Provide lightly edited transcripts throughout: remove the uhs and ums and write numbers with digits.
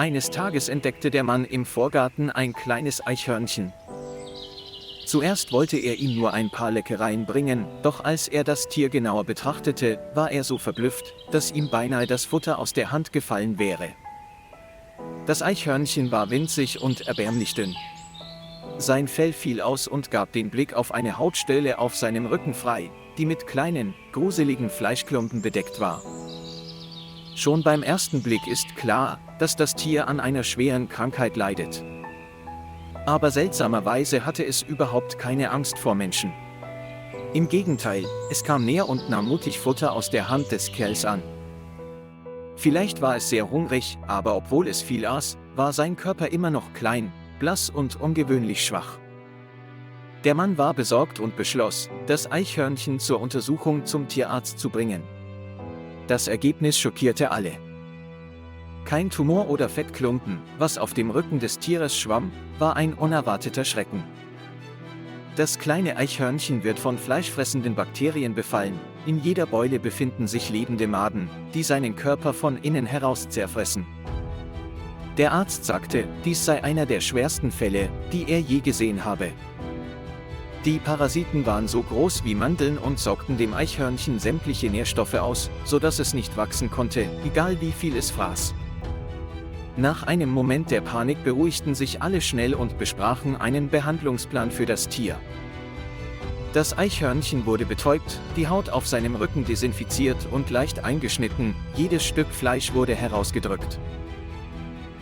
Eines Tages entdeckte der Mann im Vorgarten ein kleines Eichhörnchen. Zuerst wollte er ihm nur ein paar Leckereien bringen, doch als er das Tier genauer betrachtete, war er so verblüfft, dass ihm beinahe das Futter aus der Hand gefallen wäre. Das Eichhörnchen war winzig und erbärmlich dünn. Sein Fell fiel aus und gab den Blick auf eine Hautstelle auf seinem Rücken frei, die mit kleinen, gruseligen Fleischklumpen bedeckt war. Schon beim ersten Blick ist klar, dass das Tier an einer schweren Krankheit leidet. Aber seltsamerweise hatte es überhaupt keine Angst vor Menschen. Im Gegenteil, es kam näher und nahm mutig Futter aus der Hand des Kerls an. Vielleicht war es sehr hungrig, aber obwohl es viel aß, war sein Körper immer noch klein, blass und ungewöhnlich schwach. Der Mann war besorgt und beschloss, das Eichhörnchen zur Untersuchung zum Tierarzt zu bringen. Das Ergebnis schockierte alle. Kein Tumor oder Fettklumpen, was auf dem Rücken des Tieres schwamm, war ein unerwarteter Schrecken. Das kleine Eichhörnchen wird von fleischfressenden Bakterien befallen, in jeder Beule befinden sich lebende Maden, die seinen Körper von innen heraus zerfressen. Der Arzt sagte, dies sei einer der schwersten Fälle, die er je gesehen habe. Die Parasiten waren so groß wie Mandeln und saugten dem Eichhörnchen sämtliche Nährstoffe aus, sodass es nicht wachsen konnte, egal wie viel es fraß. Nach einem Moment der Panik beruhigten sich alle schnell und besprachen einen Behandlungsplan für das Tier. Das Eichhörnchen wurde betäubt, die Haut auf seinem Rücken desinfiziert und leicht eingeschnitten, jedes Stück Fleisch wurde herausgedrückt.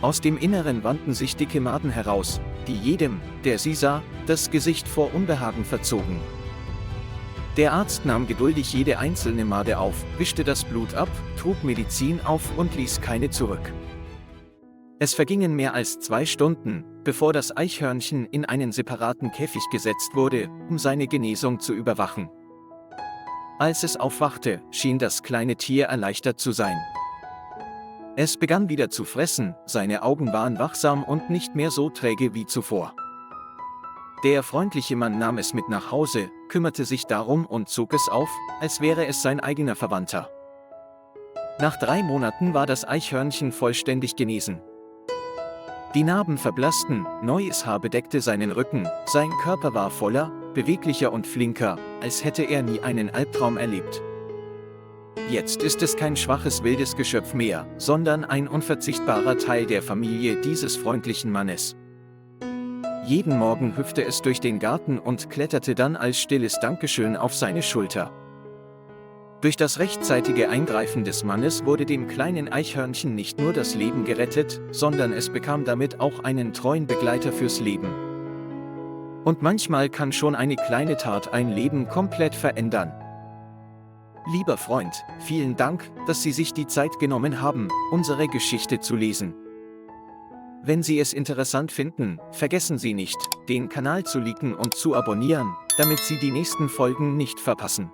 Aus dem Inneren wandten sich dicke Maden heraus, die jedem, der sie sah, das Gesicht vor Unbehagen verzogen. Der Arzt nahm geduldig jede einzelne Made auf, wischte das Blut ab, trug Medizin auf und ließ keine zurück. Es vergingen mehr als 2 Stunden, bevor das Eichhörnchen in einen separaten Käfig gesetzt wurde, um seine Genesung zu überwachen. Als es aufwachte, schien das kleine Tier erleichtert zu sein. Es begann wieder zu fressen, seine Augen waren wachsam und nicht mehr so träge wie zuvor. Der freundliche Mann nahm es mit nach Hause, kümmerte sich darum und zog es auf, als wäre es sein eigener Verwandter. Nach 3 Monaten war das Eichhörnchen vollständig genesen. Die Narben verblassten, neues Haar bedeckte seinen Rücken, sein Körper war voller, beweglicher und flinker, als hätte er nie einen Albtraum erlebt. Jetzt ist es kein schwaches wildes Geschöpf mehr, sondern ein unverzichtbarer Teil der Familie dieses freundlichen Mannes. Jeden Morgen hüpfte es durch den Garten und kletterte dann als stilles Dankeschön auf seine Schulter. Durch das rechtzeitige Eingreifen des Mannes wurde dem kleinen Eichhörnchen nicht nur das Leben gerettet, sondern es bekam damit auch einen treuen Begleiter fürs Leben. Und manchmal kann schon eine kleine Tat ein Leben komplett verändern. Lieber Freund, vielen Dank, dass Sie sich die Zeit genommen haben, unsere Geschichte zu lesen. Wenn Sie es interessant finden, vergessen Sie nicht, den Kanal zu liken und zu abonnieren, damit Sie die nächsten Folgen nicht verpassen.